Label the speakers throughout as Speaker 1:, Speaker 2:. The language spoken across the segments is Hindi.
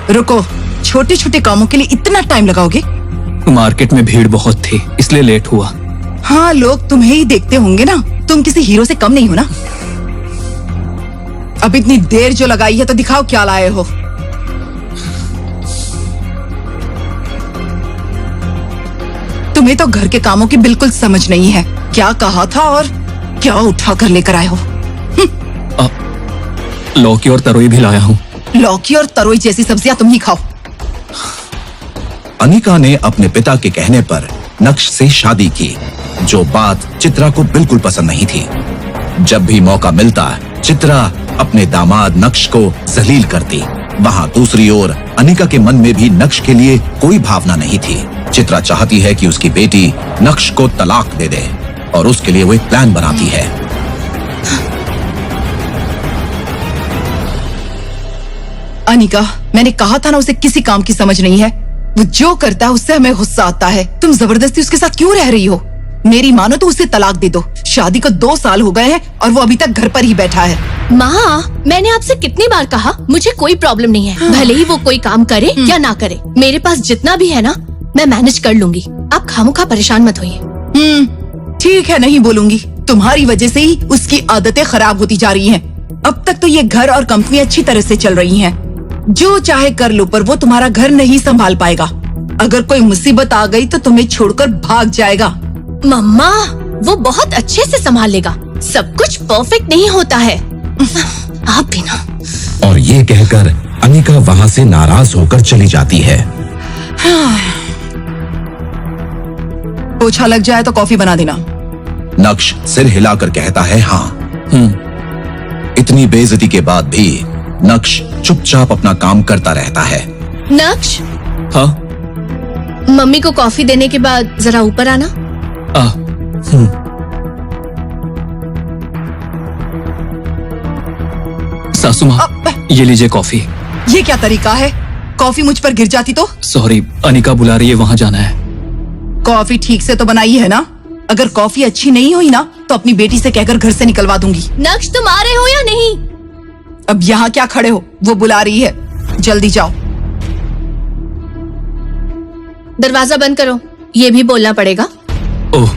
Speaker 1: रुको, छोटे छोटे कामों के लिए इतना टाइम लगाओगे?
Speaker 2: मार्केट में भीड़ बहुत थी इसलिए लेट हुआ।
Speaker 1: हाँ, लोग तुम्हें ही देखते होंगे ना, तुम किसी हीरो से कम नहीं हो ना। अब इतनी देर जो लगाई है तो दिखाओ क्या लाए हो। तुम्हें तो घर के कामों की बिल्कुल समझ नहीं है। क्या कहा था और क्या उठा कर लेकर आए हो।
Speaker 2: लौकी और तरोई भी लाया हूँ।
Speaker 1: लौकी और तरोई जैसी सब्जियां तुम ही खाओ।
Speaker 3: अनिका ने अपने पिता के कहने पर नक्श से शादी की, जो बात चित्रा को बिल्कुल पसंद नहीं थी। जब भी मौका मिलता चित्रा अपने दामाद नक्श को जलील करती। वहाँ दूसरी ओर अनिका के मन में भी नक्श के लिए कोई भावना नहीं थी। चित्रा चाहती है कि उसकी बेटी नक्श को तलाक दे दे और उसके लिए वो एक प्लान बनाती है।
Speaker 1: अनिका, मैंने कहा था ना, उसे किसी काम की समझ नहीं है। वो जो करता है उससे हमें गुस्सा आता है। तुम जबरदस्ती उसके साथ क्यों रह रही हो? मेरी मानो तो उसे तलाक दे दो। शादी को 2 साल हो गए हैं और वो अभी तक घर पर ही बैठा है।
Speaker 4: माँ, मैंने आपसे कितनी बार कहा मुझे कोई प्रॉब्लम नहीं है। भले ही वो कोई काम करे या ना करे, मेरे पास जितना भी है ना मैं मैनेज कर लूंगी। आप खामोखा परेशान मत होइए।
Speaker 1: ठीक है, नहीं बोलूंगी। तुम्हारी वजह से ही उसकी आदतें खराब होती जा रही हैं। अब तक तो ये घर और कंपनी अच्छी तरह से चल रही हैं। जो चाहे कर लो, पर वो तुम्हारा घर नहीं संभाल पाएगा। अगर कोई मुसीबत आ गई तो तुम्हें छोड़कर भाग जाएगा।
Speaker 4: मम्मा, वो बहुत अच्छे से संभाल लेगा। सब कुछ परफेक्ट नहीं होता है। आप भी ना।
Speaker 3: और ये कहकर अनिका वहाँ से नाराज होकर चली जाती है।
Speaker 1: पोछा लग जाए तो कॉफी बना देना।
Speaker 3: नक्श सिर हिलाकर कहता है हाँ। इतनी बेइज्जती के बाद भी नक्श चुपचाप अपना काम करता रहता है।
Speaker 4: नक्श,
Speaker 2: हाँ?
Speaker 4: मम्मी को कॉफी देने के बाद जरा ऊपर आना।
Speaker 2: सासू माँ, ये लीजिए कॉफी।
Speaker 1: ये क्या तरीका है? कॉफी मुझ पर गिर जाती तो?
Speaker 2: सॉरी, अनिका बुला रही है, वहाँ जाना है।
Speaker 1: कॉफी ठीक से तो बनाई है ना? अगर कॉफी अच्छी नहीं हुई ना तो अपनी बेटी से कहकर घर से निकलवा दूंगी।
Speaker 4: नक्श, तुम आ रहे हो या नहीं?
Speaker 1: अब यहाँ क्या खड़े हो? वो बुला रही है, जल्दी जाओ।
Speaker 4: दरवाजा बंद करो, ये भी बोलना पड़ेगा।
Speaker 2: ओह,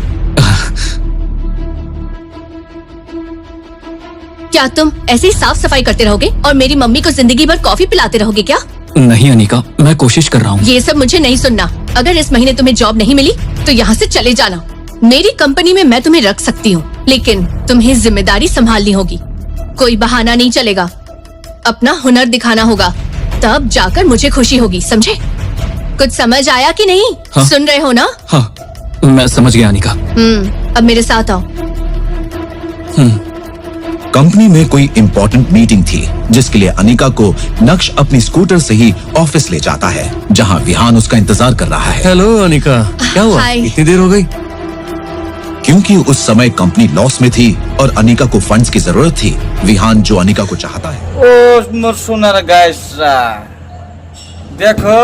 Speaker 4: क्या तुम ऐसे ही साफ सफाई करते रहोगे और मेरी मम्मी को जिंदगी भर कॉफी पिलाते रहोगे क्या?
Speaker 2: नहीं अनिका, मैं कोशिश कर रहा हूँ।
Speaker 4: ये सब मुझे नहीं सुनना। अगर इस महीने तुम्हें जॉब नहीं मिली तो यहाँ से चले जाना। मेरी कंपनी में मैं तुम्हें रख सकती हूँ, लेकिन तुम्हें जिम्मेदारी संभालनी होगी। कोई बहाना नहीं चलेगा। अपना हुनर दिखाना होगा, तब जाकर मुझे खुशी होगी, समझे? कुछ समझ आया कि नहीं?
Speaker 2: हाँ?
Speaker 4: सुन रहे हो ना?
Speaker 2: हाँ, मैं समझ गया अनिका।
Speaker 4: अब मेरे साथ आओ।
Speaker 3: कंपनी में कोई इम्पोर्टेंट मीटिंग थी, जिसके लिए अनिका को नक्श अपनी स्कूटर से ही ऑफिस ले जाता है, जहां विहान उसका इंतजार कर रहा है।
Speaker 5: हेलो अनिका, क्या हुआ?
Speaker 4: हाय।
Speaker 5: इतनी देर हो गई?
Speaker 3: क्योंकि उस समय कंपनी लॉस में थी और अनिका को फंड्स की जरूरत थी, विहान जो अनिका को चाहता है।
Speaker 6: ओ मोर सोनार गाइसरा, देखो